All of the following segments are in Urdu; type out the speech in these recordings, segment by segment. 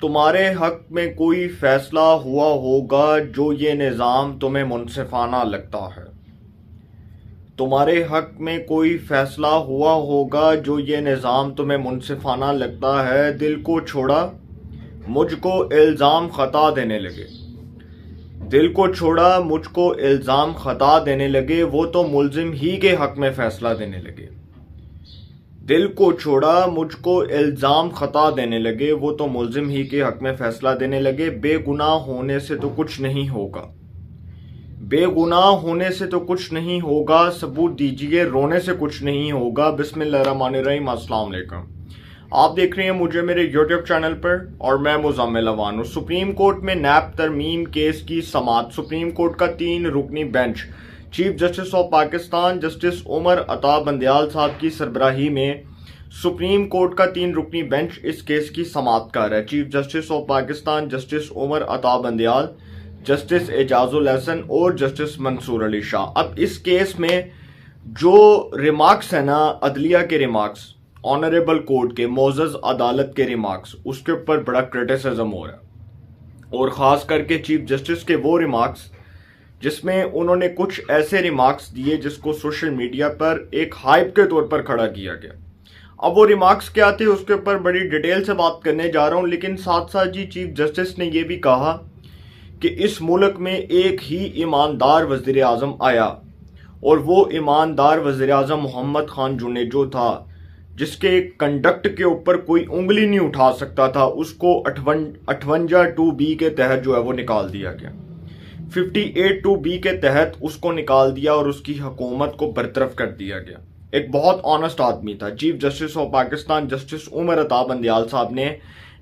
تمہارے حق میں کوئی فیصلہ ہوا ہوگا جو یہ نظام تمہیں منصفانہ لگتا ہے. تمہارے حق میں کوئی فیصلہ ہوا ہوگا جو یہ نظام تمہیں منصفانہ لگتا ہے. دل کو چھوڑا مجھ کو الزام خطا دینے لگے. دل کو چھوڑا مجھ کو الزام خطا دینے لگے. وہ تو ملزم ہی کے حق میں فیصلہ دینے لگے. دل کو چھوڑا مجھ کو الزام خطا دینے لگے. وہ تو ملزم ہی کے حق میں فیصلہ دینے لگے. بے گناہ ہونے سے تو کچھ نہیں ہوگا. بے گناہ ہونے سے تو کچھ نہیں ہوگا. ثبوت دیجئے رونے سے کچھ نہیں ہوگا. بسم اللہ الرحمن الرحیم. السلام علیکم. آپ دیکھ رہے ہیں مجھے میرے یوٹیوب چینل پر اور میں مزمل اوان ہوں. سپریم کورٹ میں نیب ترمیم کیس کی سماعت. سپریم کورٹ کا 3 رکنی bench chief justice of Pakistan justice Umar Ata Bandial صاحب کی سربراہی میں سپریم کورٹ کا 3 رکنی بینچ اس کیس کی سماعت کر رہا ہے. Chief justice of Pakistan justice Umar Ata Bandial, justice اعجاز الحسن اور جسٹس منصور علی شاہ. اب اس کیس میں جو ریمارکس ہیں نا، عدلیہ کے ریمارکس، آنریبل کورٹ کے، معزز عدالت کے ریمارکس، اس کے اوپر بڑا کرٹیسزم ہو رہا ہے. اور خاص کر کے چیف جسٹس کے وہ ریمارکس جس میں انہوں نے کچھ ایسے ریمارکس دیے جس کو سوشل میڈیا پر ایک ہائپ کے طور پر کھڑا کیا گیا. اب وہ ریمارکس کیا تھے اس کے اوپر بڑی ڈیٹیل سے بات کرنے جا رہا ہوں، لیکن ساتھ ساتھ چیف جسٹس نے یہ بھی کہا کہ اس ملک میں ایک ہی ایماندار وزیر اعظم آیا اور وہ ایماندار وزیر اعظم محمد خان جونیجو تھا، جس کے کنڈکٹ کے اوپر کوئی انگلی نہیں اٹھا سکتا تھا. اس کو 58(2)B کے تحت جو ہے وہ نکال دیا گیا. 58(2)B کے تحت اس کو نکال دیا اور اس کی حکومت کو برطرف کر دیا گیا. ایک بہت آنسٹ آدمی تھا. Chief justice of Pakistan justice Umar Ata Bandial صاحب نے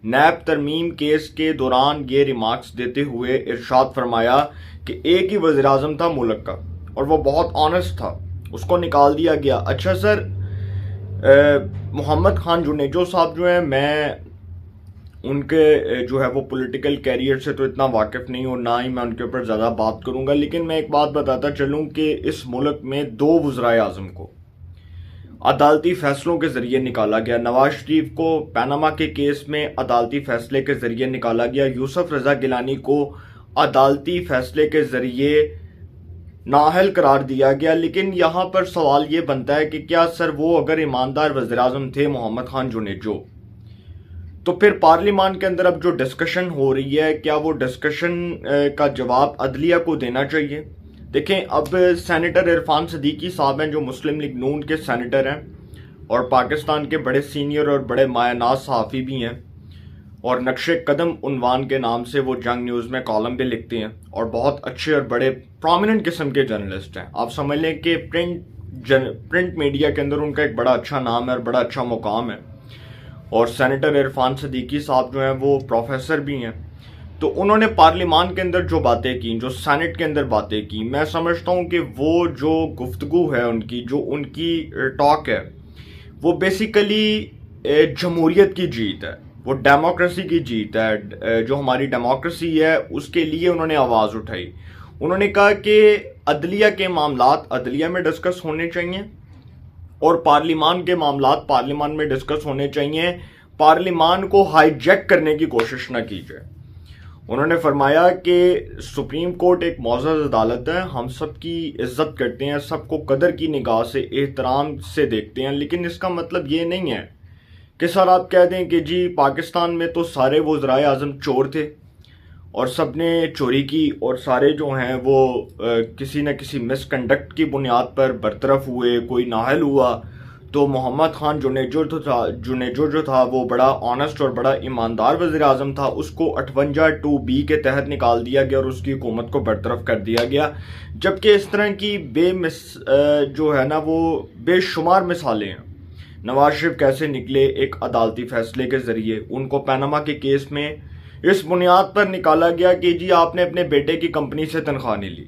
نیب ترمیم کیس کے دوران یہ ریمارکس دیتے ہوئے ارشاد فرمایا کہ ایک ہی وزیر اعظم تھا ملک کا اور وہ بہت آنسٹ تھا، اس کو نکال دیا گیا. اچھا سر، محمد خان جونیجو صاحب جو ہیں، میں ان کے جو ہے وہ پولیٹیکل کیریئر سے تو اتنا واقف نہیں ہوں، نہ ہی میں ان کے اوپر زیادہ بات کروں گا، لیکن میں ایک بات بتاتا چلوں کہ اس ملک میں 2 وزرائے اعظم کو عدالتی فیصلوں کے ذریعے نکالا گیا. نواز شریف کو پیناما کے کیس میں عدالتی فیصلے کے ذریعے نکالا گیا. یوسف رضا گیلانی کو عدالتی فیصلے کے ذریعے نااہل قرار دیا گیا. لیکن یہاں پر سوال یہ بنتا ہے کہ کیا سر وہ اگر ایماندار وزیر اعظم تھے محمد خان جونیجو، تو پھر پارلیمان کے اندر اب جو ڈسکشن ہو رہی ہے، کیا وہ ڈسکشن کا جواب عدلیہ کو دینا چاہیے؟ دیکھیں، اب سینیٹر عرفان صدیقی صاحب ہیں جو مسلم لیگ نون کے سینیٹر ہیں اور پاکستان کے بڑے سینئر اور بڑے مایہ ناز صحافی بھی ہیں، اور نقش قدم عنوان کے نام سے وہ جنگ نیوز میں کالم بھی لکھتے ہیں اور بہت اچھے اور بڑے پرومیننٹ قسم کے جرنلسٹ ہیں. آپ سمجھ لیں کہ پرنٹ میڈیا کے اندر ان کا ایک بڑا اچھا نام ہے اور بڑا اچھا مقام ہے. اور سینیٹر عرفان صدیقی صاحب جو ہیں وہ پروفیسر بھی ہیں. تو انہوں نے پارلیمان کے اندر جو باتیں کی، جو سینٹ کے اندر باتیں کی، میں سمجھتا ہوں کہ وہ جو گفتگو ہے ان کی، جو ان کی ٹاک ہے، وہ بیسیکلی جمہوریت کی جیت ہے، وہ ڈیموکریسی کی جیت ہے. جو ہماری ڈیموکریسی ہے اس کے لیے انہوں نے آواز اٹھائی. انہوں نے کہا کہ عدلیہ کے معاملات عدلیہ میں ڈسکس ہونے چاہیے اور پارلیمان کے معاملات پارلیمان میں ڈسکس ہونے چاہیے. پارلیمان کو ہائی جیک کرنے کی کوشش نہ کی جائے. انہوں نے فرمایا کہ سپریم کورٹ ایک معزز عدالت ہے، ہم سب کی عزت کرتے ہیں، سب کو قدر کی نگاہ سے، احترام سے دیکھتے ہیں، لیکن اس کا مطلب یہ نہیں ہے کہ سر آپ کہہ دیں کہ جی پاکستان میں تو سارے وزرائے اعظم چور تھے اور سب نے چوری کی اور سارے جو ہیں وہ کسی نہ کسی مس کنڈکٹ کی بنیاد پر برطرف ہوئے، کوئی نااہل ہوا. تو محمد خان جونیجو جو تھا وہ بڑا آنسٹ اور بڑا ایماندار وزیر اعظم تھا، اس کو 58(2)B کے تحت نکال دیا گیا اور اس کی حکومت کو برطرف کر دیا گیا. جبکہ اس طرح کی جو ہے نا وہ بے شمار مثالیں ہیں. نواز شریف کیسے نکلے ایک عدالتی فیصلے کے ذریعے، ان کو پیناما کے کیس میں اس بنیاد پر نکالا گیا کہ جی آپ نے اپنے بیٹے کی کمپنی سے تنخواہ نہیں لی.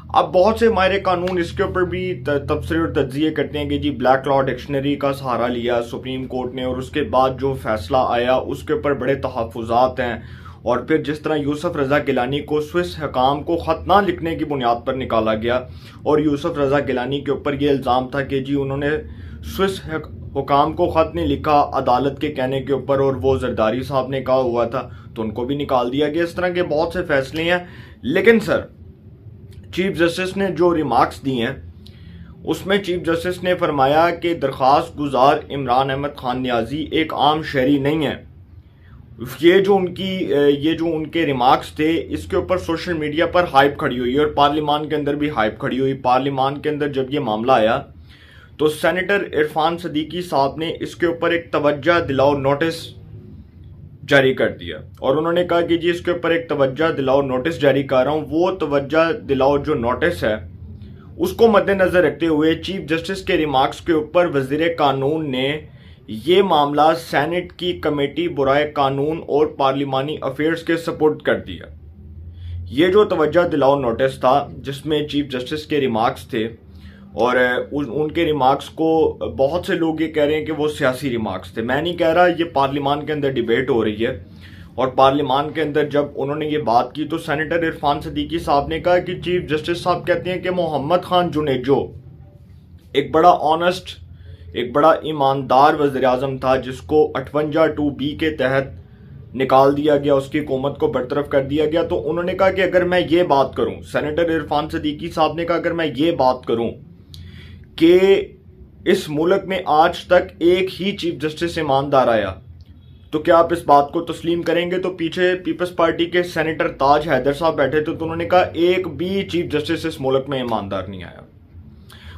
اب بہت سے ماہر قانون اس کے اوپر بھی تبصرے اور تجزیے کرتے ہیں کہ جی بلیک لا ڈکشنری کا سہارا لیا سپریم کورٹ نے اور اس کے بعد جو فیصلہ آیا اس کے اوپر بڑے تحفظات ہیں. اور پھر جس طرح یوسف رضا گیلانی کو سوئس حکام کو خط نہ لکھنے کی بنیاد پر نکالا گیا اور یوسف رضا گیلانی کے اوپر یہ الزام تھا کہ جی انہوں نے سوئس حکام کو خط نہیں لکھا عدالت کے کہنے کے اوپر اور وہ زرداری صاحب نے کہا ہوا تھا تو ان کو بھی نکال دیا گیا. اس طرح کے بہت سے فیصلے ہیں. لیکن سر چیف جسٹس نے جو ریمارکس دی ہیں اس میں چیف جسٹس نے فرمایا کہ درخواست گزار عمران احمد خان نیازی ایک عام شہری نہیں ہے. یہ جو ان کے ریمارکس تھے اس کے اوپر سوشل میڈیا پر ہائپ کھڑی ہوئی اور پارلیمان کے اندر بھی ہائپ کھڑی ہوئی. پارلیمان کے اندر جب یہ معاملہ آیا تو سینیٹر عرفان صدیقی صاحب نے اس کے اوپر ایک توجہ دلاؤ نوٹس جاری کر دیا اور انہوں نے کہا کہ جی اس کے اوپر ایک توجہ دلاؤ نوٹس جاری کر رہا ہوں. وہ توجہ دلاؤ جو نوٹس ہے اس کو مد نظر رکھتے ہوئے چیف جسٹس کے ریمارکس کے اوپر وزیر قانون نے یہ معاملہ سینٹ کی کمیٹی برائے قانون اور پارلیمانی افیئرز کے سپورٹ کر دیا. یہ جو توجہ دلاؤ نوٹس تھا جس میں چیف جسٹس کے ریمارکس تھے اور ان کے ریمارکس کو بہت سے لوگ یہ کہہ رہے ہیں کہ وہ سیاسی ریمارکس تھے. میں نہیں کہہ رہا, یہ پارلیمان کے اندر ڈیبیٹ ہو رہی ہے اور پارلیمان کے اندر جب انہوں نے یہ بات کی تو سینیٹر عرفان صدیقی صاحب نے کہا کہ چیف جسٹس صاحب کہتے ہیں کہ محمد خان جنیجو ایک بڑا آنسٹ, ایک بڑا ایماندار وزیر اعظم تھا جس کو 58(2)B کے تحت نکال دیا گیا, اس کی حکومت کو برطرف کر دیا گیا. تو انہوں نے کہا کہ اگر میں یہ بات کروں, سینیٹر عرفان صدیقی صاحب نے کہا اگر میں یہ بات کروں کہ اس ملک میں آج تک ایک ہی چیف جسٹس ایماندار آیا تو کیا آپ اس بات کو تسلیم کریں گے؟ تو پیچھے پیپلز پارٹی کے سینیٹر تاج حیدر صاحب بیٹھے تھے تو انہوں نے کہا ایک بھی چیف جسٹس اس ملک میں ایماندار نہیں آیا.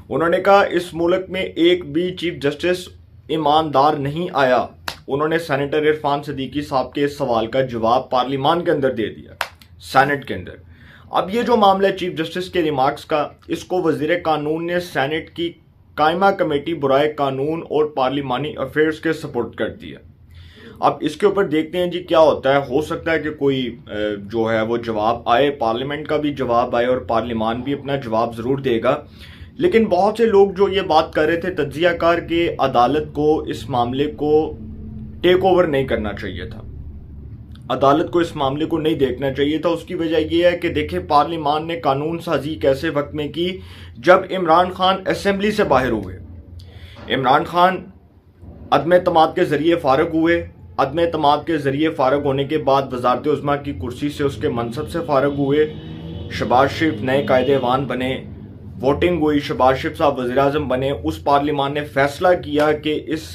انہوں نے کہا اس ملک میں ایک بھی چیف جسٹس ایماندار نہیں آیا. انہوں نے سینیٹر عرفان صدیقی صاحب کے اس سوال کا جواب پارلیمان کے اندر دے دیا, سینٹ کے اندر. اب یہ جو معاملہ ہے چیف جسٹس کے ریمارکس کا, اس کو وزیر قانون نے سینٹ کی قائمہ کمیٹی برائے قانون اور پارلیمانی افیئرز کے سپورٹ کر دیا. اب اس کے اوپر دیکھتے ہیں جی کیا ہوتا ہے. ہو سکتا ہے کہ کوئی جو ہے وہ جواب آئے, پارلیمنٹ کا بھی جواب آئے اور پارلیمان بھی اپنا جواب ضرور دے گا. لیکن بہت سے لوگ جو یہ بات کر رہے تھے تجزیہ کار کے عدالت کو اس معاملے کو ٹیک اوور نہیں کرنا چاہیے تھا, عدالت کو اس معاملے کو نہیں دیکھنا چاہیے تھا. اس کی وجہ یہ ہے کہ دیکھیں پارلیمان نے قانون سازی کیسے وقت میں کی جب عمران خان اسمبلی سے باہر ہوئے. عمران خان عدم اعتماد کے ذریعے فارغ ہوئے. عدم اعتماد کے ذریعے فارغ ہونے کے بعد وزارت عظمیٰ کی کرسی سے اس کے منصب سے فارغ ہوئے. شہباز شریف نئے قائد ایوان بنے, ووٹنگ ہوئی, شہباز شریف صاحب وزیر اعظم بنے. اس پارلیمان نے فیصلہ کیا کہ اس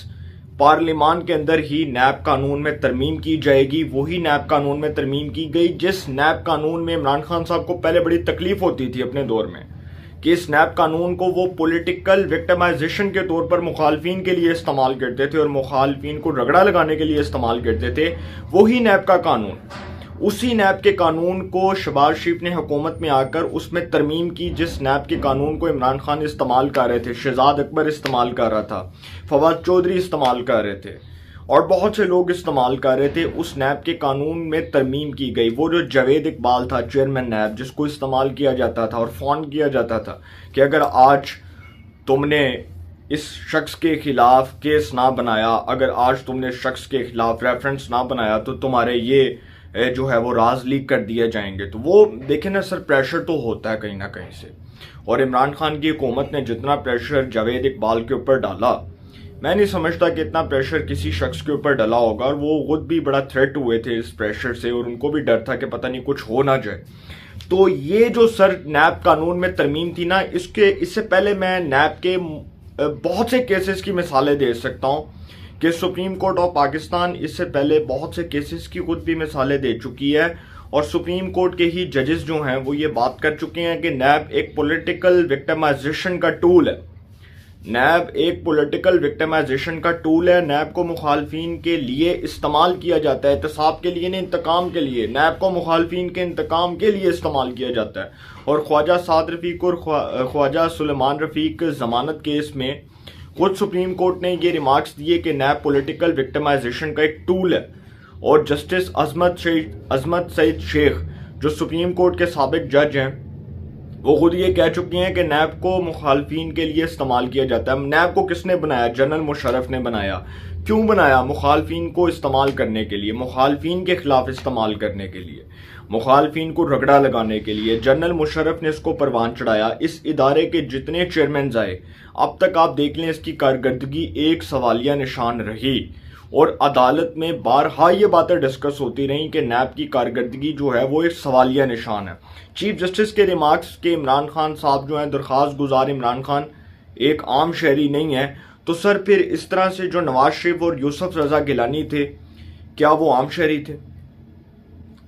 پارلیمان کے اندر ہی نیب قانون میں ترمیم کی جائے گی. وہی نیب قانون میں ترمیم کی گئی جس نیب قانون میں عمران خان صاحب کو پہلے بڑی تکلیف ہوتی تھی اپنے دور میں کہ اس نیب قانون کو وہ پولیٹیکل وکٹمائزیشن کے طور پر مخالفین کے لیے استعمال کرتے تھے اور مخالفین کو رگڑا لگانے کے لیے استعمال کرتے تھے. وہی نیب کا قانون, اسی نیب کے قانون کو شہباز شریف نے حکومت میں آ کر اس میں ترمیم کی جس نیب کے قانون کو عمران خان استعمال کر رہے تھے, شہزاد اکبر استعمال کر رہا تھا, فواد چودھری استعمال کر رہے تھے اور بہت سے لوگ استعمال کر رہے تھے. اس نیب کے قانون میں ترمیم کی گئی. وہ جو جاوید اقبال تھا چیئرمین نیب, جس کو استعمال کیا جاتا تھا اور فون کیا جاتا تھا کہ اگر آج تم نے اس شخص کے خلاف کیس نہ بنایا, اگر آج تم نے شخص کے خلاف ریفرنس نہ بنایا تو تمہارے یہ جو ہے وہ راز لیک کر دیے جائیں گے. تو وہ دیکھیں نا سر, پریشر تو ہوتا ہے کہیں نہ کہیں سے. اور عمران خان کی حکومت نے جتنا پریشر جاوید اقبال کے اوپر ڈالا, میں نہیں سمجھتا کہ اتنا پریشر کسی شخص کے اوپر ڈالا ہوگا. اور وہ خود بھی بڑا تھریٹ ہوئے تھے اس پریشر سے اور ان کو بھی ڈر تھا کہ پتہ نہیں کچھ ہو نہ جائے. تو یہ جو سر نیب قانون میں ترمیم تھی نا, اس سے پہلے میں نیب کے بہت سے کیسز کی مثالیں دے سکتا ہوں کہ سپریم کورٹ آف پاکستان اس سے پہلے بہت سے کیسز کی خود بھی مثالیں دے چکی ہے اور سپریم کورٹ کے ہی ججز جو ہیں وہ یہ بات کر چکے ہیں کہ نیب ایک پولیٹیکل وکٹمائزیشن کا ٹول ہے. نیب ایک پولیٹیکل وکٹمائزیشن کا ٹول ہے. نیب کو مخالفین کے لیے استعمال کیا جاتا ہے, احتساب کے لیے نہیں, انتقام کے لیے. نیب کو مخالفین کے انتقام کے لیے استعمال کیا جاتا ہے. اور خواجہ سعد رفیق اور خواجہ سلیمان رفیق ضمانت کیس میں خود سپریم کورٹ نے یہ ریمارکس دیے کہ نیب پولیٹیکل وکٹمائزیشن کا ایک ٹول ہے. اور جسٹس عظمت سعید شیخ جو سپریم کورٹ کے سابق جج ہیں وہ خود یہ کہہ چکی ہیں کہ نیب کو مخالفین کے لیے استعمال کیا جاتا ہے. نیب کو کس نے بنایا؟ جنرل مشرف نے بنایا. کیوں بنایا؟ مخالفین کو استعمال کرنے کے لیے, مخالفین کے خلاف استعمال کرنے کے لیے. مخالفین کو رگڑا لگانے کے لیے جنرل مشرف نے اس کو پروان چڑھایا. اس ادارے کے جتنے چیئرمینز آئے اب تک آپ دیکھ لیں اس کی کارکردگی ایک سوالیہ نشان رہی, اور عدالت میں بارہا یہ باتیں ڈسکس ہوتی رہیں کہ نیب کی کارکردگی جو ہے وہ ایک سوالیہ نشان ہے. چیف جسٹس کے ریمارکس کہ عمران خان صاحب جو ہیں درخواست گزار عمران خان ایک عام شہری نہیں ہے, تو سر پھر اس طرح سے جو نواز شریف اور یوسف رضا گیلانی تھے کیا وہ عام شہری تھے؟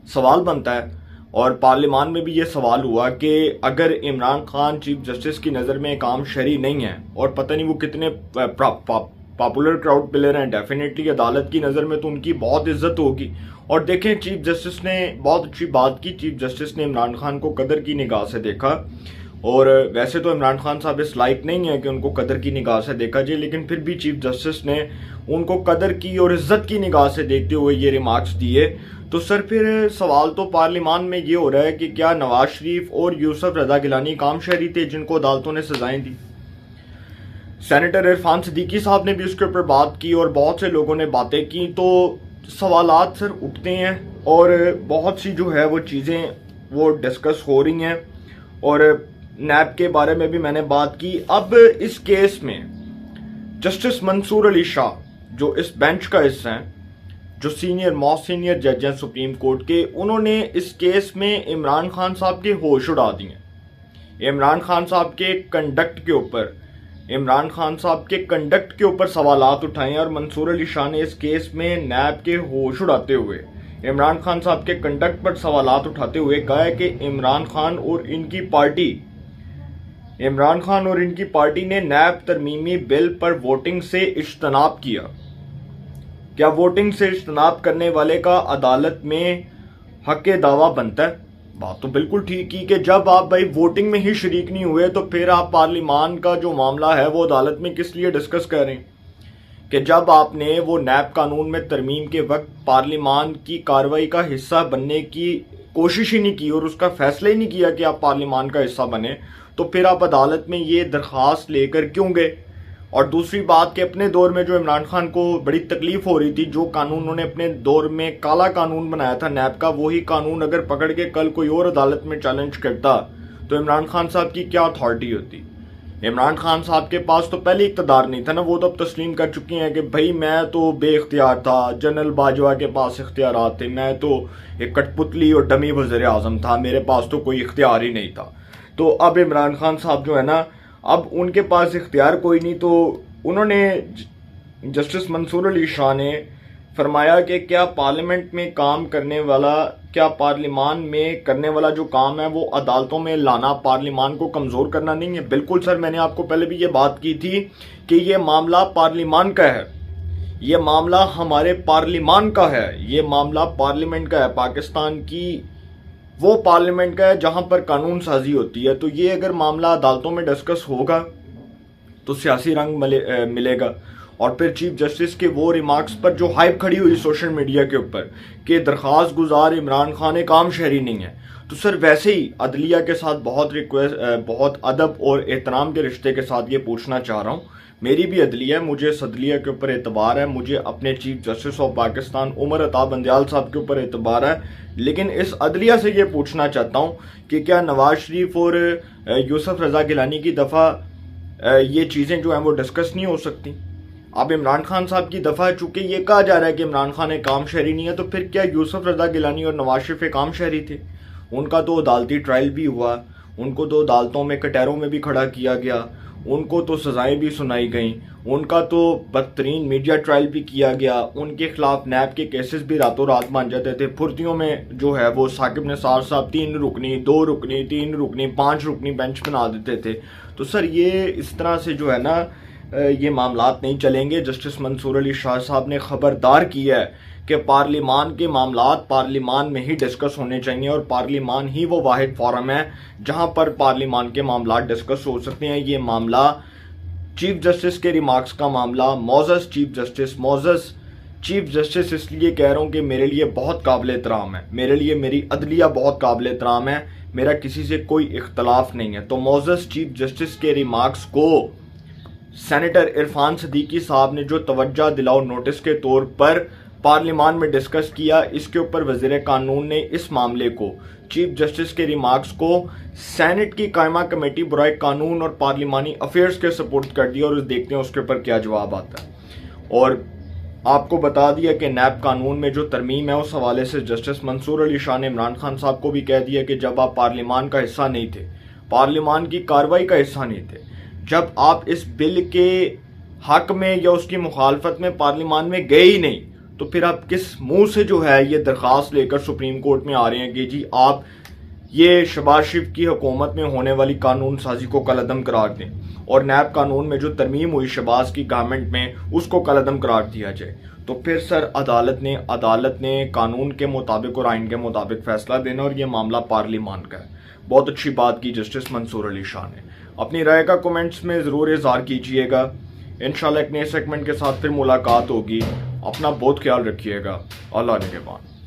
سوال بنتا ہے. اور پارلیمان میں بھی یہ سوال ہوا کہ اگر عمران خان چیف جسٹس کی نظر میں ایک عام شہری نہیں ہے, اور پتہ نہیں وہ کتنے پاپولر کراؤڈ پلیئر ہیں, ڈیفینیٹلی عدالت کی نظر میں تو ان کی بہت عزت ہوگی. اور دیکھیں چیف جسٹس نے بہت اچھی بات کی, چیف جسٹس نے عمران خان کو قدر کی نگاہ سے دیکھا, اور ویسے تو عمران خان صاحب اس لائق نہیں ہے کہ ان کو قدر کی نگاہ سے دیکھا جائے, لیکن پھر بھی چیف جسٹس نے ان کو قدر کی اور عزت کی نگاہ سے دیکھتے ہوئے یہ ریمارکس دیے. تو سر پھر سوال تو پارلیمان میں یہ ہو رہا ہے کہ کیا نواز شریف اور یوسف رضا گیلانی عام شہری تھے جن کو عدالتوں نے سزائیں دی؟ سینیٹر عرفان صدیقی صاحب نے بھی اس کے اوپر بات کی اور بہت سے لوگوں نے باتیں کی. تو سوالات سر اٹھتے ہیں اور بہت سی جو ہے وہ چیزیں وہ ڈسکس ہو رہی ہیں, اور نیب کے بارے میں بھی میں نے بات کی. اب اس کیس میں جسٹس منصور علی شاہ جو اس بینچ کا حصہ ہیں, جو موسٹ سینئر جج ہیں سپریم کورٹ کے, انہوں نے اس کیس میں عمران خان صاحب کے ہوش اڑا دیے. عمران خان صاحب کے کنڈکٹ کے اوپر سوالات اٹھائے ہیں, اور منصور علی شاہ نے اس کیس میں نیب کے ہوش اڑاتے ہوئے عمران خان صاحب کے کنڈکٹ پر سوالات اٹھاتے ہوئے کہا ہے کہ عمران خان اور ان کی پارٹی نے نیب ترمیمی بل پر ووٹنگ سے اجتناب کیا. کیا ووٹنگ سے اجتناب کرنے والے کا عدالت میں حق دعویٰ بنتا ہے؟ بات تو بالکل ٹھیک ہی کہ جب آپ بھائی ووٹنگ میں ہی شریک نہیں ہوئے تو پھر آپ پارلیمان کا جو معاملہ ہے وہ عدالت میں کس لیے ڈسکس کر رہے ہیں؟ کہ جب آپ نے وہ نیب قانون میں ترمیم کے وقت پارلیمان کی کارروائی کا حصہ بننے کی کوشش ہی نہیں کی اور اس کا فیصلہ ہی نہیں کیا کہ آپ پارلیمان کا حصہ بنیں, تو پھر آپ عدالت میں یہ درخواست لے کر کیوں گئے؟ اور دوسری بات کہ اپنے دور میں جو عمران خان کو بڑی تکلیف ہو رہی تھی, جو قانون انہوں نے اپنے دور میں کالا قانون بنایا تھا نیب کا, وہی قانون اگر پکڑ کے کل کوئی اور عدالت میں چیلنج کرتا تو عمران خان صاحب کی کیا اتھارٹی ہوتی؟ عمران خان صاحب کے پاس تو پہلے اقتدار نہیں تھا نا, وہ تو اب تسلیم کر چکی ہیں کہ بھائی میں تو بے اختیار تھا, جنرل باجوہ کے پاس اختیارات تھے, میں تو ایک کٹ پتلی اور ڈمی وزیر اعظم تھا, میرے پاس تو کوئی اختیار ہی نہیں تھا. تو اب عمران خان صاحب جو ہے نا, اب ان کے پاس اختیار کوئی نہیں. تو انہوں نے جسٹس منصور علی شاہ نے فرمایا کہ کیا پارلیمنٹ میں کام کرنے والا, کیا پارلیمان میں کرنے والا جو کام ہے وہ عدالتوں میں لانا پارلیمان کو کمزور کرنا نہیں ہے؟ بالکل سر, میں نے آپ کو پہلے بھی یہ بات کی تھی کہ یہ معاملہ پارلیمان کا ہے, یہ معاملہ ہمارے پارلیمان کا ہے, یہ معاملہ پارلیمنٹ کا ہے, پاکستان کی وہ پارلیمنٹ کا ہے جہاں پر قانون سازی ہوتی ہے. تو یہ اگر معاملہ عدالتوں میں ڈسکس ہوگا تو سیاسی رنگ ملے گا. اور پھر چیف جسٹس کے وہ ریمارکس پر جو ہائپ کھڑی ہوئی سوشل میڈیا کے اوپر کہ درخواست گزار عمران خان ایک عام شہری نہیں ہے, تو سر ویسے ہی عدلیہ کے ساتھ بہت ادب اور احترام کے رشتے کے ساتھ یہ پوچھنا چاہ رہا ہوں, میری بھی عدلیہ ہے, مجھے اس عدلیہ کے اوپر اعتبار ہے, مجھے اپنے چیف جسٹس آف پاکستان عمر عطا بندیال صاحب کے اوپر اعتبار ہے, لیکن اس عدلیہ سے یہ پوچھنا چاہتا ہوں کہ کیا نواز شریف اور یوسف رضا گیلانی کی دفعہ یہ چیزیں جو ہیں وہ ڈسکس نہیں ہو سکتی؟ اب عمران خان صاحب کی دفعہ چونکہ یہ کہا جا رہا ہے کہ عمران خان ایک عام شہری نہیں ہے, تو پھر کیا یوسف رضا گیلانی اور نواز شریف ایک عام شہری تھے؟ ان کا تو عدالتی ٹرائل بھی ہوا, ان کو تو عدالتوں میں کٹہروں میں بھی کھڑا کیا گیا, ان کو تو سزائیں بھی سنائی گئیں, ان کا تو بدترین میڈیا ٹرائل بھی کیا گیا, ان کے خلاف نیب کے کیسز بھی راتوں رات بن جاتے تھے. پھرتیوں میں جو ہے وہ ثاقب نثار صاحب 3 رکنی 2 رکنی 3 رکنی 5 رکنی بینچ بنا دیتے تھے. تو سر یہ اس طرح سے جو ہے نا یہ معاملات نہیں چلیں گے. جسٹس منصور علی شاہ صاحب نے خبردار کیا ہے کہ پارلیمان کے معاملات پارلیمان میں ہی ڈسکس ہونے چاہیے, اور پارلیمان ہی وہ واحد فورم ہے جہاں پر پارلیمان کے معاملات ڈسکس ہو سکتے ہیں. یہ معاملہ چیف جسٹس کے ریمارکس کا معاملہ, معزز چیف جسٹس اس لیے کہہ رہا ہوں کہ میرے لیے بہت قابل احترام ہے, میرے لیے میری عدلیہ بہت قابل احترام ہے, میرا کسی سے کوئی اختلاف نہیں ہے. تو معزز چیف جسٹس کے ریمارکس کو سینیٹر عرفان صدیقی صاحب نے جو توجہ دلاؤ نوٹس کے طور پر پارلیمان میں ڈسکس کیا. اس کے اوپر وزیر قانون نے اس معاملے کو چیف جسٹس کے ریمارکس کو سینٹ کی قائمہ کمیٹی برائے قانون اور پارلیمانی افیئرز کے سپورٹ کر دیا, اور دیکھتے ہیں اس کے اوپر کیا جواب آتا ہے. اور آپ کو بتا دیا کہ نیب قانون میں جو ترمیم ہے اس حوالے سے جسٹس منصور علی شاہ نے عمران خان صاحب کو بھی کہہ دیا کہ جب آپ پارلیمان کا حصہ نہیں تھے, پارلیمان کی کارروائی کا حصہ نہیں تھے, جب آپ اس بل کے حق میں یا اس کی مخالفت میں پارلیمان میں گئے ہی نہیں, تو پھر آپ کس منہ سے جو ہے یہ درخواست لے کر سپریم کورٹ میں آ رہے ہیں کہ جی آپ یہ شہباز شریف کی حکومت میں ہونے والی قانون سازی کو کالعدم قرار دیں, اور نیب قانون میں جو ترمیم ہوئی شہباز کی گورنمنٹ میں اس کو کالعدم قرار دیا جائے. تو پھر سر عدالت نے قانون کے مطابق اور آئین کے مطابق فیصلہ دینا, اور یہ معاملہ پارلیمان کا ہے. بہت اچھی بات کی جسٹس منصور علی شاہ نے. اپنی رائے کا کومنٹس میں ضرور اظہار کیجئے گا. انشاءاللہ ایک نئے سیگمنٹ کے ساتھ پھر ملاقات ہوگی. اپنا بہت خیال رکھیے گا. اللہ نگہبان.